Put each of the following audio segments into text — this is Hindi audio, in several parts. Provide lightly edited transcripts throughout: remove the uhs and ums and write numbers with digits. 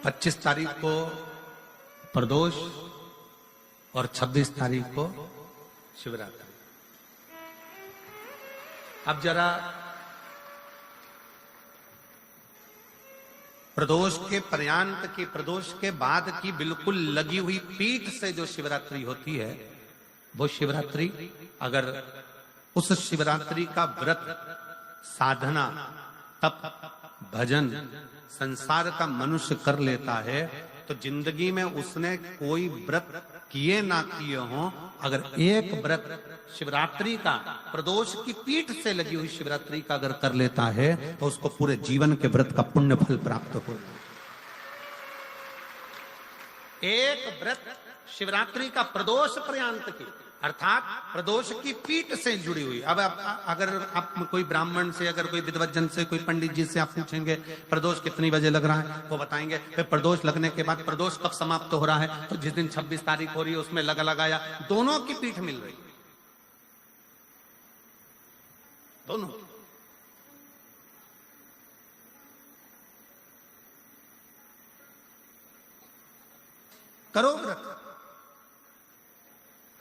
25 तारीख को प्रदोष और 26 तारीख को शिवरात्रि। अब जरा प्रदोष के पर्यांत की, प्रदोष के बाद की बिल्कुल लगी हुई पीठ से जो शिवरात्रि होती है, वो शिवरात्रि अगर उस शिवरात्रि का व्रत, साधना, तप, भजन, संसार का मनुष्य कर लेता है तो जिंदगी में उसने कोई व्रत किए ना किए हो, अगर एक व्रत शिवरात्रि का, प्रदोष की पीठ से लगी हुई शिवरात्रि का अगर कर लेता है तो उसको पूरे जीवन के व्रत का पुण्य फल प्राप्त हो। एक व्रत शिवरात्रि का प्रदोष पर्यंत की, अर्थात प्रदोष की पीठ से जुड़ी हुई। अब अगर आप कोई ब्राह्मण से, अगर कोई विद्वज्जन से, कोई पंडित जी से आप पूछेंगे प्रदोष कितनी बजे लग रहा है, वो बताएंगे। फिर प्रदोष लगने के बाद प्रदोष कब समाप्त हो रहा है, तो जिस दिन 26 तारीख हो रही है उसमें लगाया, दोनों की पीठ मिल रही, दोनों। करो व्रत।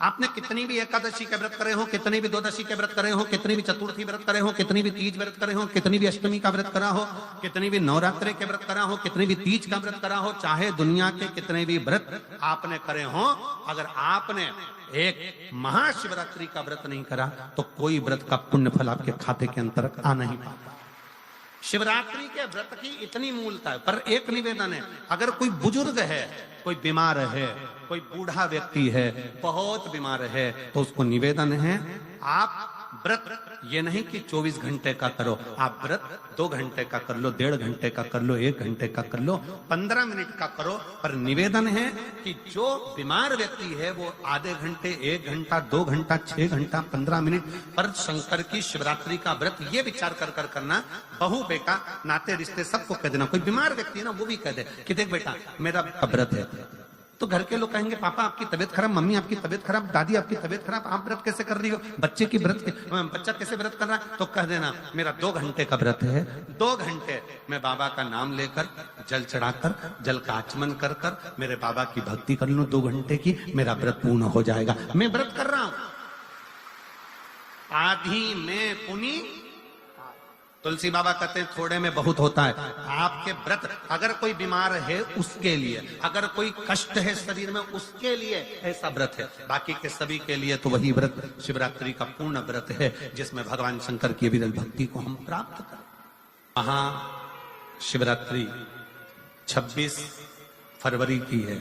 आपने कितनी भी एकादशी के व्रत करे हो, कितनी भी द्वादशी के व्रत करे हो, कितनी भी चतुर्थी व्रत करे हो, कितनी भी तीज व्रत करे हो, कितनी भी अष्टमी का व्रत करा हो, कितनी भी नवरात्रि के व्रत करा हो, कितनी भी तीज का व्रत करा हो, चाहे दुनिया के कितने भी व्रत आपने करे हो, अगर आपने एक महाशिवरात्रि का व्रत नहीं करा तो कोई व्रत का पुण्य फल आपके खाते के अंतर्गत आ नहीं पाता। शिवरात्रि के व्रत की इतनी मूलता है। पर एक निवेदन है, अगर कोई बुजुर्ग है, कोई बीमार है, कोई बूढ़ा व्यक्ति है, बहुत बीमार है, तो उसको निवेदन है आप व्रत ये नहीं कि 24 घंटे का करो, आप व्रत 2 घंटे का कर लो, 1.5 घंटे का कर लो, 1 घंटे का कर लो, 15 मिनट का करो। पर निवेदन है कि जो बीमार व्यक्ति है वो आधे घंटे, 1 घंटा, 2 घंटा, 6 घंटा, 15 मिनट पर शंकर की शिवरात्रि का व्रत ये विचार कर करना। बहू बेटा नाते रिश्ते सबको कह देना। कोई बीमार व्यक्ति है ना, वो भी कह दे कि देख बेटा मेरा व्रत है, तो घर के लोग कहेंगे पापा आपकी तबीयत खराब, मम्मी आपकी तबीयत खराब, दादी आपकी तबीयत खराब, आप व्रत कैसे कर रही हो, बच्चे की बच्चा कैसे व्रत कर रहा है, तो कह देना मेरा 2 घंटे का व्रत है, 2 घंटे मैं बाबा का नाम लेकर, जल चढ़ाकर, जल का आचमन कर कर मेरे बाबा की भक्ति कर लूं 2 घंटे की, मेरा व्रत पूर्ण हो जाएगा। मैं व्रत कर रहा हूं, आधी में पुनी। तुलसी बाबा कहते हैं थोड़े में बहुत होता है। आपके व्रत, अगर कोई बीमार है उसके लिए, अगर कोई कष्ट है शरीर में उसके लिए ऐसा व्रत है, बाकी के सभी के लिए तो वही व्रत शिवरात्रि का पूर्ण व्रत है जिसमें भगवान शंकर की विरल भक्ति को हम प्राप्त करें। महाशिवरात्रि 26 फरवरी की है,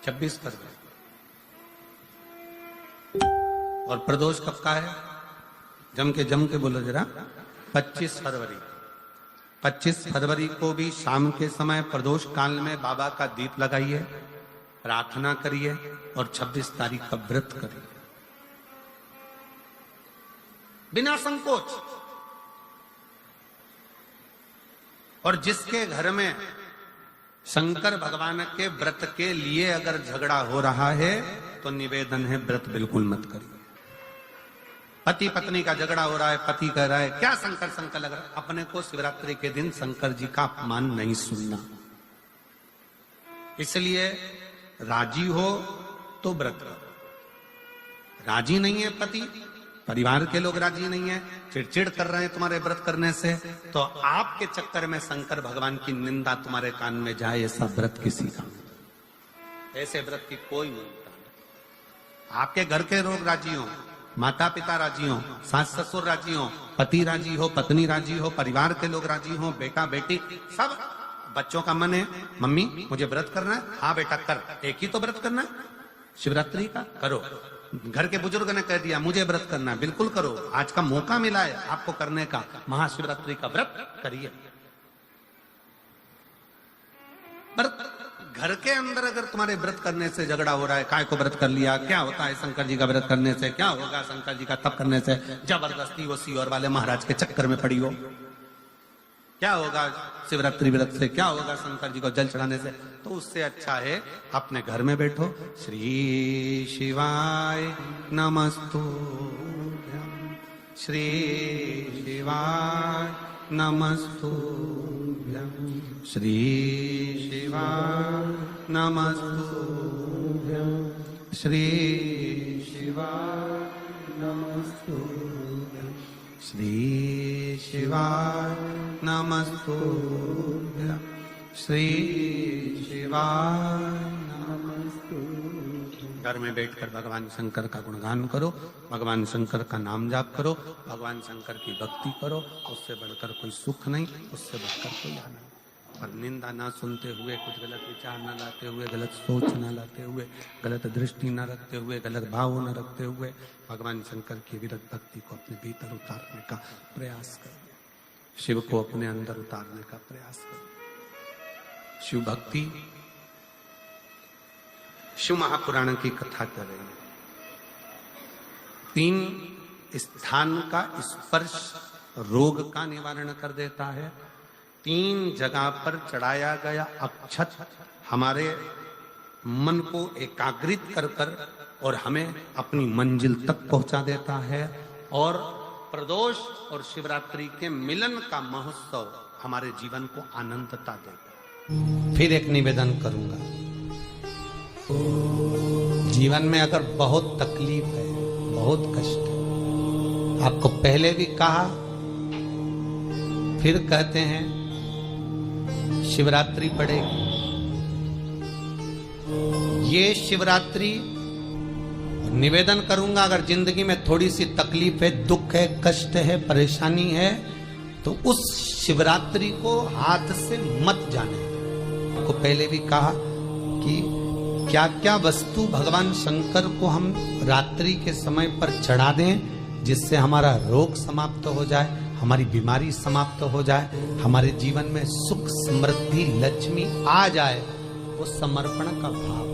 26 फरवरी। और प्रदोष कब का है, जम के बोलो जरा, 25 फरवरी। 25 फरवरी को भी शाम के समय प्रदोष काल में बाबा का दीप लगाइए, प्रार्थना करिए और 26 तारीख का व्रत करिए बिना संकोच। और जिसके घर में शंकर भगवान के व्रत के लिए अगर झगड़ा हो रहा है तो निवेदन है व्रत बिल्कुल मत करिए। पति पत्नी का झगड़ा हो रहा है, पति कह रहा है क्या शंकर शंकर लग रहा है, अपने को शिवरात्रि के दिन शंकर जी का अपमान नहीं सुनना। इसलिए राजी हो तो व्रत करो, राजी नहीं है पति, परिवार के लोग राजी नहीं है, चिड़चिड़ कर रहे हैं तुम्हारे व्रत करने से, तो आपके चक्कर में शंकर भगवान की निंदा तुम्हारे कान में जाए, ऐसा व्रत किसी का, ऐसे व्रत की कोई मूलता नहीं। आपके घर के लोग राजी हो, माता पिता राजी हो, सास ससुर राजी हो, पति राजी हो, पत्नी राजी हो, परिवार के लोग राजी हो, बेटा बेटी सब, बच्चों का मन है मम्मी मुझे व्रत करना है, हाँ बेटा कर, एक ही तो व्रत करना है शिवरात्रि का, करो। घर के बुजुर्ग ने कह दिया मुझे व्रत करना है, बिल्कुल करो, आज का मौका मिला है आपको करने का, महाशिवरात्रि का व्रत करिए। घर के अंदर अगर तुम्हारे व्रत करने से झगड़ा हो रहा है, काय को व्रत कर लिया, क्या होता है शंकर जी का व्रत करने से, क्या होगा शंकर जी का तप करने से, जबरदस्ती वो सीहोर वाले महाराज के चक्कर में पड़ी हो, क्या होगा शिवरात्रि व्रत से, क्या होगा शंकर जी को जल चढ़ाने से, तो उससे अच्छा है अपने घर में बैठो, श्री शिवाय नमस्तुभ्यं, श्री शिवाय नमस्तुभ्यं, श्री शिवाय नमस्तुभ्यं श्री शिवाय नमस्तुभ्यं श्री शिवाय नमस्तुभ्यं श्री शिवाय नमस्तुभ्यं। घर में बैठकर भगवान शंकर का गुणगान करो, भगवान शंकर का नाम जाप करो, भगवान शंकर की भक्ति करो। उससे बढ़कर कोई सुख नहीं, उससे बढ़कर कोई आनंद। और निंदा ना सुनते हुए, कुछ गलत विचार ना लाते हुए, गलत सोच ना लाते हुए, गलत दृष्टि ना रखते हुए, गलत भाव न रखते हुए भगवान शंकर की विरत भक्ति को अपने भीतर उतारने का प्रयास करो। शिव को अपने अंदर उतारने का प्रयास करो। शिव भक्ति, शिव महापुराण की कथा कर रहे हैं। 3 स्थान का स्पर्श रोग का निवारण कर देता है। 3 जगह पर चढ़ाया गया अक्षत हमारे मन को एकाग्रित कर कर और हमें अपनी मंजिल तक पहुंचा देता है। और प्रदोष और शिवरात्रि के मिलन का महोत्सव हमारे जीवन को आनंदता देता है। फिर एक निवेदन करूंगा, जीवन में अगर बहुत तकलीफ है, बहुत कष्ट है, आपको पहले भी कहा फिर कहते हैं, शिवरात्रि पड़ेगी। ये शिवरात्रि निवेदन करूंगा, अगर जिंदगी में थोड़ी सी तकलीफ है, दुख है, कष्ट है, परेशानी है, तो उस शिवरात्रि को हाथ से मत जाने। आपको पहले भी कहा कि क्या क्या वस्तु भगवान शंकर को हम रात्रि के समय पर चढ़ा दें, जिससे हमारा रोग समाप्त हो जाए, हमारी बीमारी समाप्त हो जाए, हमारे जीवन में सुख समृद्धि लक्ष्मी आ जाए। वो समर्पण का भाव।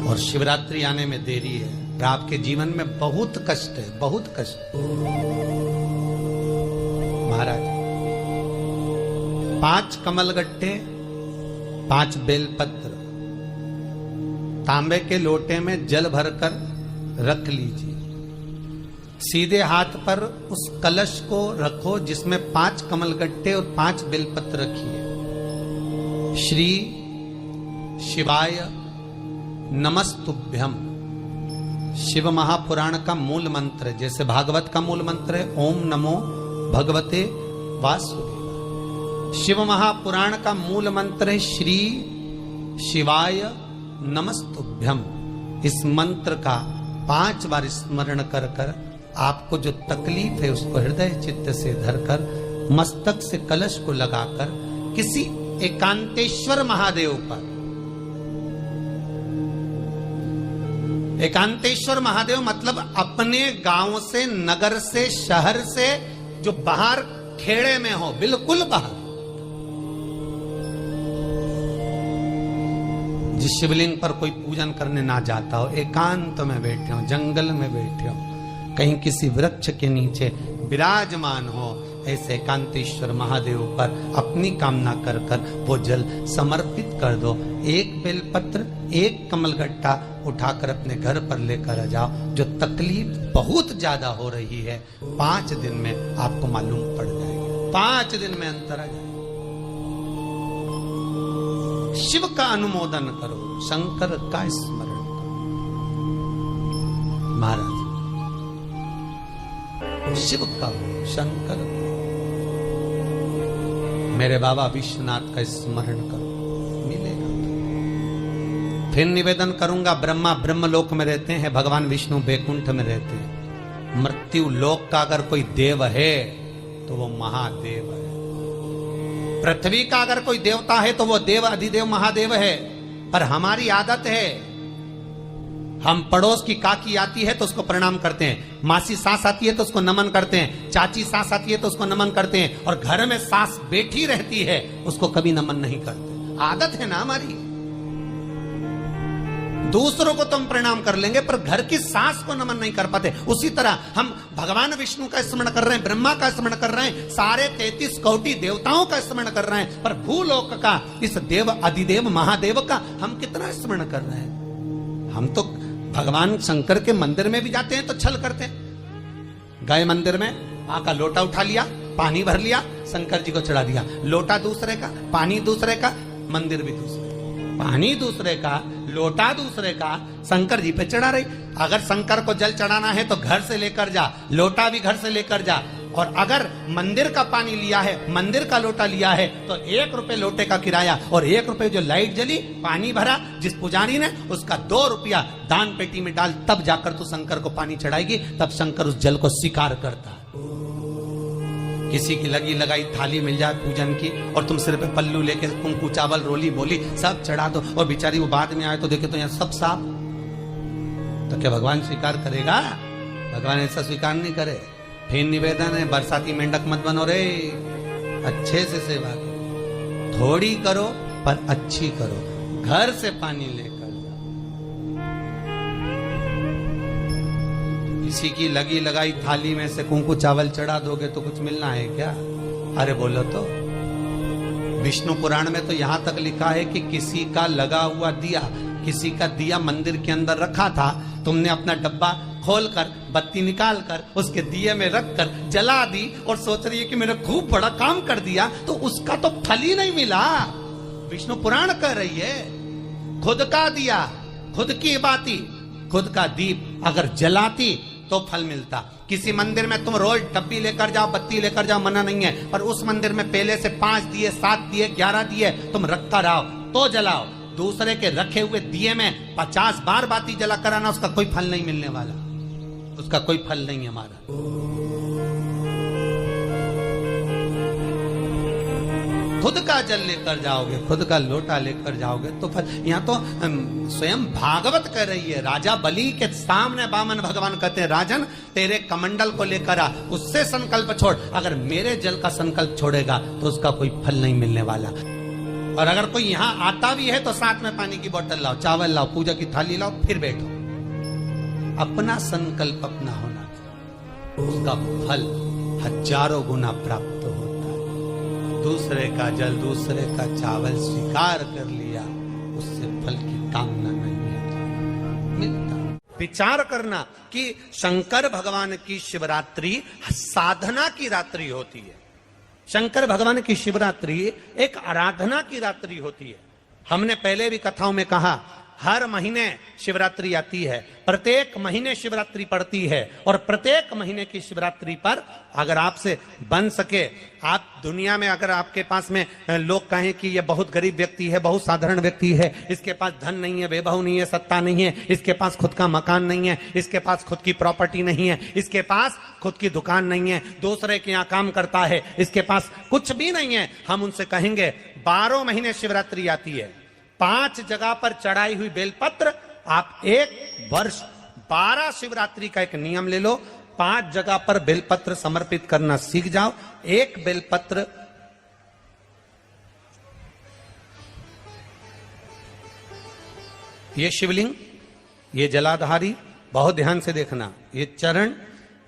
और शिवरात्रि आने में देरी है, आपके जीवन में बहुत कष्ट है, बहुत कष्ट। महाराज 5 कमलगट्टे, 5 बेलपत्र तांबे के लोटे में जल भरकर रख लीजिए। सीधे हाथ पर उस कलश को रखो जिसमें 5 कमलगट्टे और 5 बेलपत्र रखिए। श्री शिवाय नमस्तुभ्यम शिव महापुराण का मूल मंत्र है। जैसे भागवत का मूल मंत्र है ओम नमो भगवते वासुदेवाय, शिव महापुराण का मूल मंत्र है श्री शिवाय नमस्तुभ्यम। इस मंत्र का 5 बार स्मरण कर कर आपको जो तकलीफ है उसको हृदय चित्त से धरकर मस्तक से कलश को लगाकर किसी एकांतेश्वर महादेव पर, एकांतेश्वर महादेव मतलब अपने गांव से, नगर से, शहर से जो बाहर खेड़े में हो, बिल्कुल बाहर, जिस शिवलिंग पर कोई पूजन करने ना जाता हो, एकांत में बैठे हो, जंगल में बैठे हो, कहीं किसी वृक्ष के नीचे विराजमान हो, ऐसे एकांतेश्वर महादेव पर अपनी कामना कर कर वो जल समर्पित कर दो। 1 बेलपत्र, 1 कमलगट्टा उठाकर अपने घर पर लेकर आ जाओ। जो तकलीफ बहुत ज्यादा हो रही है 5 दिन में आपको मालूम पड़ जाएगी, 5 दिन में अंतर आ जाएगा। शिव का अनुमोदन करो, शंकर का स्मरण करो। महाराज शिव का, शंकर का, मेरे बाबा विश्वनाथ का स्मरण करो, मिलेगा। फिर निवेदन करूंगा, ब्रह्मा ब्रह्मलोक में रहते हैं, भगवान विष्णु बैकुंठ में रहते हैं। मृत्यु लोक का अगर कोई देव है तो वो महादेव है। पृथ्वी का अगर कोई देवता है तो वो देव अधिदेव महादेव है। पर हमारी आदत है, हम पड़ोस की काकी आती है तो उसको प्रणाम करते हैं, मासी सास आती है तो उसको नमन करते हैं, चाची सास आती है तो उसको नमन करते हैं, और घर में सास बैठी रहती है उसको कभी नमन नहीं करते। आदत है ना हमारी। दूसरों को तो हम प्रणाम कर लेंगे पर घर की सास को नमन नहीं कर पाते। उसी तरह हम भगवान विष्णु का स्मरण कर रहे हैं, ब्रह्मा का स्मरण कर रहे हैं, सारे 33 कोटि देवताओं का स्मरण कर रहे हैं, पर भूलोक का इस देव अधिदेव महादेव का हम कितना स्मरण कर रहे हैं। हम तो भगवान शंकर के मंदिर में भी जाते हैं तो छल करते हैं। गए मंदिर में, माँ का लोटा उठा लिया, पानी भर लिया, शंकर जी को चढ़ा दिया। लोटा दूसरे का, पानी दूसरे का, मंदिर भी दूसरे, पानी दूसरे का, लोटा दूसरे का, शंकर जी पे चढ़ा रही। अगर शंकर को जल चढ़ाना है तो घर से लेकर जा, लोटा भी घर से लेकर जा। और अगर मंदिर का पानी लिया है, मंदिर का लोटा लिया है, तो 1 रुपए लोटे का किराया और 1 रुपए जो लाइट जली, पानी भरा जिस पुजारी ने, उसका 2 रुपया दान पेटी में डाल, तब जाकर तू शंकर को पानी चढ़ाएगी, तब शंकर उस जल को स्वीकार करता। किसी की लगी लगाई थाली मिल जाए पूजन की और तुम सिर पे पल्लू लेके कुंकू चावल रोली बोली सब चढ़ा दो और बेचारी वो बाद में आए तो देखे तो यहाँ सब साफ, तो क्या भगवान स्वीकार करेगा? भगवान ऐसा स्वीकार नहीं करे। फिर निवेदन है, बरसाती मेंढक मत बनो रे, अच्छे से सेवा करो, थोड़ी करो पर अच्छी करो, घर से पानी लेकर जाओ। किसी की लगी लगाई थाली में से कुंकू चावल चढ़ा दोगे तो कुछ मिलना है क्या? अरे बोलो तो। विष्णु पुराण में तो यहां तक लिखा है कि किसी का लगा हुआ दिया, किसी का दिया मंदिर के अंदर रखा था, तुमने अपना डब्बा खोलकर बत्ती निकालकर उसके दिए में रखकर जला दी और सोच रही है कि मैंने खूब बड़ा काम कर दिया, तो उसका तो फल ही नहीं मिला। विष्णु पुराण कह रही है, खुद का दिया, खुद की बाती, खुद का दीप अगर जलाती तो फल मिलता। किसी मंदिर में तुम रोज डब्बी लेकर जाओ, बत्ती लेकर जाओ, मना नहीं है, पर उस मंदिर में पहले से 5 दिए, 7 दिए, 11 दिए तुम रखता रहो तो जलाओ। दूसरे के रखे हुए दिए में 50 बार बाती जला कराना, उसका कोई फल नहीं मिलने वाला, उसका कोई फल नहीं हमारा। खुद का जल लेकर जाओगे, खुद का लोटा लेकर जाओगे तो फल। यहाँ तो स्वयं भागवत कह रही है, राजा बलि के सामने बामन भगवान कहते हैं, राजन तेरे कमंडल को लेकर आ, उससे संकल्प छोड़, अगर मेरे जल का संकल्प छोड़ेगा तो उसका कोई फल नहीं मिलने वाला। और अगर कोई यहाँ आता भी है तो साथ में पानी की बोतल लाओ, चावल लाओ, पूजा की थाली लाओ, फिर बैठो। अपना संकल्प अपना होना चाहिए, उसका फल हजारों गुना प्राप्त होता है। दूसरे का जल, दूसरे का चावल स्वीकार कर लिया, उससे फल की कामना नहीं है, मिलता। विचार करना कि शंकर भगवान की शिवरात्रि साधना की रात्रि होती है। शंकर भगवान की शिवरात्रि एक आराधना की रात्रि होती है। हमने पहले भी कथाओं में कहा, हर महीने शिवरात्रि आती है, प्रत्येक महीने शिवरात्रि पड़ती है, और प्रत्येक महीने की शिवरात्रि पर अगर आपसे बन सके, आप दुनिया में अगर आपके पास में लोग कहें कि ये बहुत गरीब व्यक्ति है, बहुत साधारण व्यक्ति है, इसके पास धन नहीं है, वैभव नहीं है, सत्ता नहीं है, इसके पास खुद का मकान नहीं है, इसके पास खुद की प्रॉपर्टी नहीं है, इसके पास खुद की दुकान नहीं है, दूसरे के यहाँ काम करता है, इसके पास कुछ भी नहीं है, हम उनसे कहेंगे 12 महीने शिवरात्रि आती है, 5 जगह पर चढ़ाई हुई बेलपत्र, आप 1 वर्ष 12 शिवरात्रि का एक नियम ले लो, 5 जगह पर बेलपत्र समर्पित करना सीख जाओ। एक बेलपत्र ये शिवलिंग, ये जलाधारी, बहुत ध्यान से देखना, ये चरण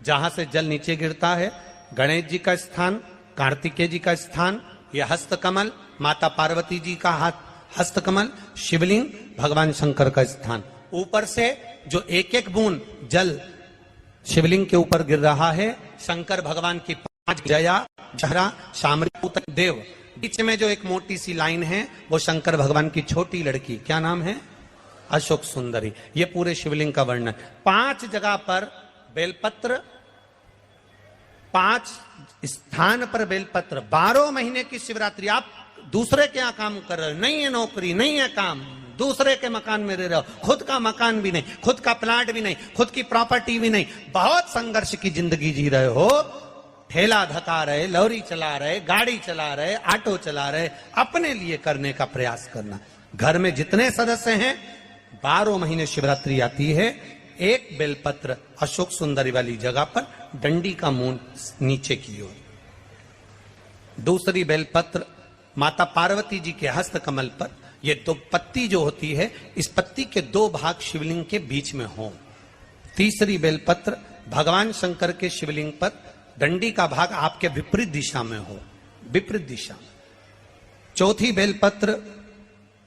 जहां से जल नीचे गिरता है, गणेश जी का स्थान, कार्तिकेय जी का स्थान, ये हस्तकमल माता पार्वती जी का हाथ हस्तकमल, शिवलिंग भगवान शंकर का स्थान। ऊपर से जो एक एक बूंद जल शिवलिंग के ऊपर गिर रहा है, शंकर भगवान की 5 जया, जहरा, शामरी, देव, बीच में जो एक मोटी सी लाइन है वो शंकर भगवान की छोटी लड़की, क्या नाम है? अशोक सुंदरी। ये पूरे शिवलिंग का वर्णन। 5 जगह पर बेलपत्र, 5 स्थान पर बेलपत्र, 12 महीने की शिवरात्रि। आप दूसरे के यहाँ काम कर रहे हो, नहीं है नौकरी, नहीं है काम, दूसरे के मकान में रह रहे हो, खुद का मकान भी नहीं, खुद का प्लाट भी नहीं, खुद की प्रॉपर्टी भी नहीं, बहुत संघर्ष की जिंदगी जी रहे हो, ठेला धका रहे, लॉरी चला रहे, गाड़ी चला रहे, ऑटो चला रहे, अपने लिए करने का प्रयास करना। घर में जितने सदस्य हैं, 12 महीने शिवरात्रि आती है, एक बेलपत्र अशोक सुंदरी वाली जगह पर, डंडी का मुंह नीचे की ओर, दूसरी बेलपत्र माता पार्वती जी के हस्त कमल पर। ये 2 पत्ती जो होती है, इस पत्ती के 2 भाग शिवलिंग के बीच में हो। तीसरी बेलपत्र भगवान शंकर के शिवलिंग पर, डंडी का भाग आपके विपरीत दिशा में हो, विपरीत दिशा। चौथी बेलपत्र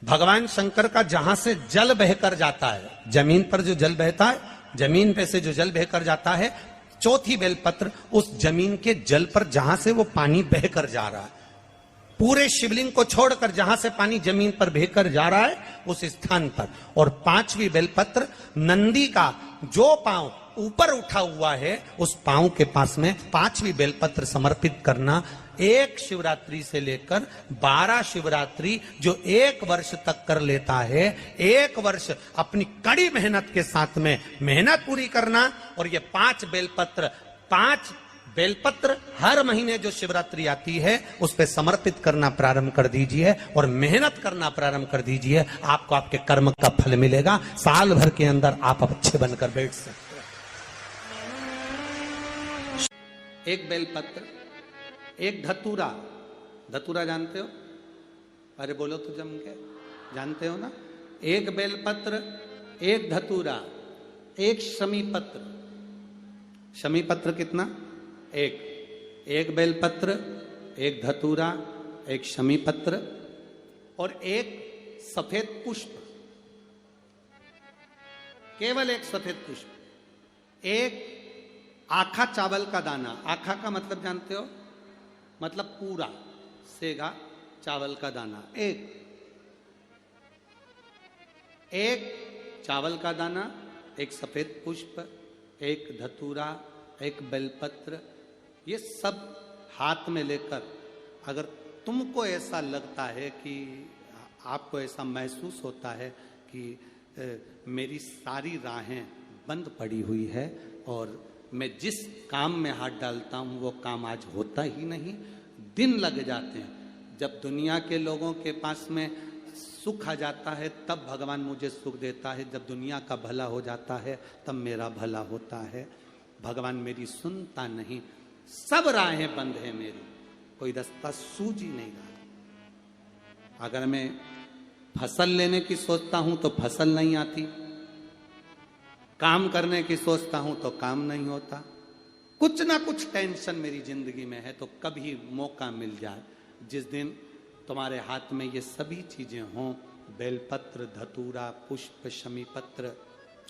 भगवान शंकर का जहां से जल बहकर जाता है, जमीन पर जो जल बहता है, जमीन पे से जो जल बहकर जाता है, चौथी बेलपत्र उस जमीन के जल पर जहां से वो पानी बहकर जा रहा है, पूरे शिवलिंग को छोड़कर जहां से पानी जमीन पर बहकर जा रहा है उस स्थान पर। और पांचवी बेलपत्र नंदी का जो पांव ऊपर उठा हुआ है उस पांव के पास में पांचवी बेलपत्र समर्पित करना। एक शिवरात्रि से लेकर 12 शिवरात्रि जो एक वर्ष तक कर लेता है, एक वर्ष अपनी कड़ी मेहनत के साथ में मेहनत पूरी करना। और ये 5 बेलपत्र हर महीने जो शिवरात्रि आती है उस पे समर्पित करना प्रारंभ कर दीजिए और मेहनत करना प्रारंभ कर दीजिए। आपको आपके कर्म का फल मिलेगा। साल भर के अंदर आप अच्छे बनकर बैठ सकते हैं। एक बेलपत्र, एक धतूरा। धतूरा जानते हो? अरे बोलो तो जम के, जानते हो ना? एक बेलपत्र, एक धतूरा, एक शमीपत्र। शमीपत्र कितना? एक बेलपत्र, एक धतूरा, एक शमीपत्र और एक सफेद पुष्प। केवल एक सफेद पुष्प। एक आखा चावल का दाना। आखा का मतलब जानते हो? मतलब पूरा सेगा चावल का दाना। एक चावल का दाना, एक सफेद पुष्प, एक धतूरा, एक बेलपत्र, ये सब हाथ में लेकर अगर तुमको ऐसा लगता है कि आपको ऐसा महसूस होता है कि मेरी सारी राहें बंद पड़ी हुई है और मैं जिस काम में हाथ डालता हूं वो काम आज होता ही नहीं, दिन लग जाते हैं। जब दुनिया के लोगों के पास में सुख आ जाता है तब भगवान मुझे सुख देता है, जब दुनिया का भला हो जाता है तब मेरा भला होता है। भगवान मेरी सुनता नहीं, सब राहें बंद है मेरी, कोई रास्ता सूझ ही नहीं रहा। अगर मैं फसल लेने की सोचता हूं तो फसल नहीं आती, काम करने की सोचता हूं तो काम नहीं होता। कुछ ना कुछ टेंशन मेरी जिंदगी में है। तो कभी मौका मिल जाए जिस दिन तुम्हारे हाथ में ये सभी चीजें हों, बेलपत्र, धतूरा, पुष्प, शमीपत्र,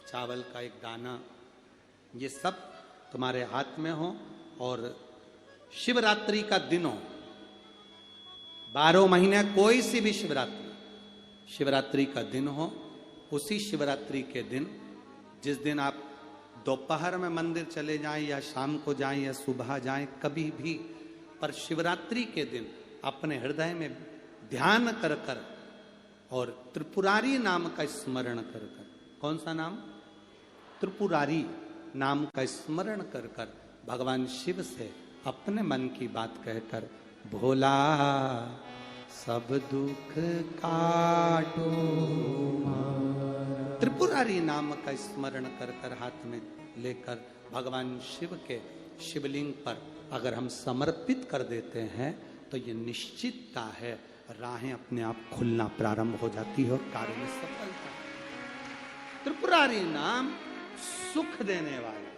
चावल का एक दाना, ये सब तुम्हारे हाथ में हो और शिवरात्रि का दिन हो, 12 महीने कोई सी भी शिवरात्रि का दिन हो, उसी शिवरात्रि के दिन जिस दिन आप दोपहर में मंदिर चले जाएं या शाम को जाएं या सुबह जाएं, कभी भी, पर शिवरात्रि के दिन अपने हृदय में ध्यान कर कर और त्रिपुरारी नाम का स्मरण कर कर। कौन सा नाम? त्रिपुरारी नाम का स्मरण कर कर भगवान शिव से अपने मन की बात कहकर, भोला सब दुख काटो, त्रिपुरारी नाम का स्मरण कर कर हाथ में लेकर भगवान शिव के शिवलिंग पर अगर हम समर्पित कर देते हैं तो ये निश्चितता है राहें अपने आप खुलना प्रारंभ हो जाती है और कार्य में सफलता। त्रिपुरारी नाम सुख देने वाला,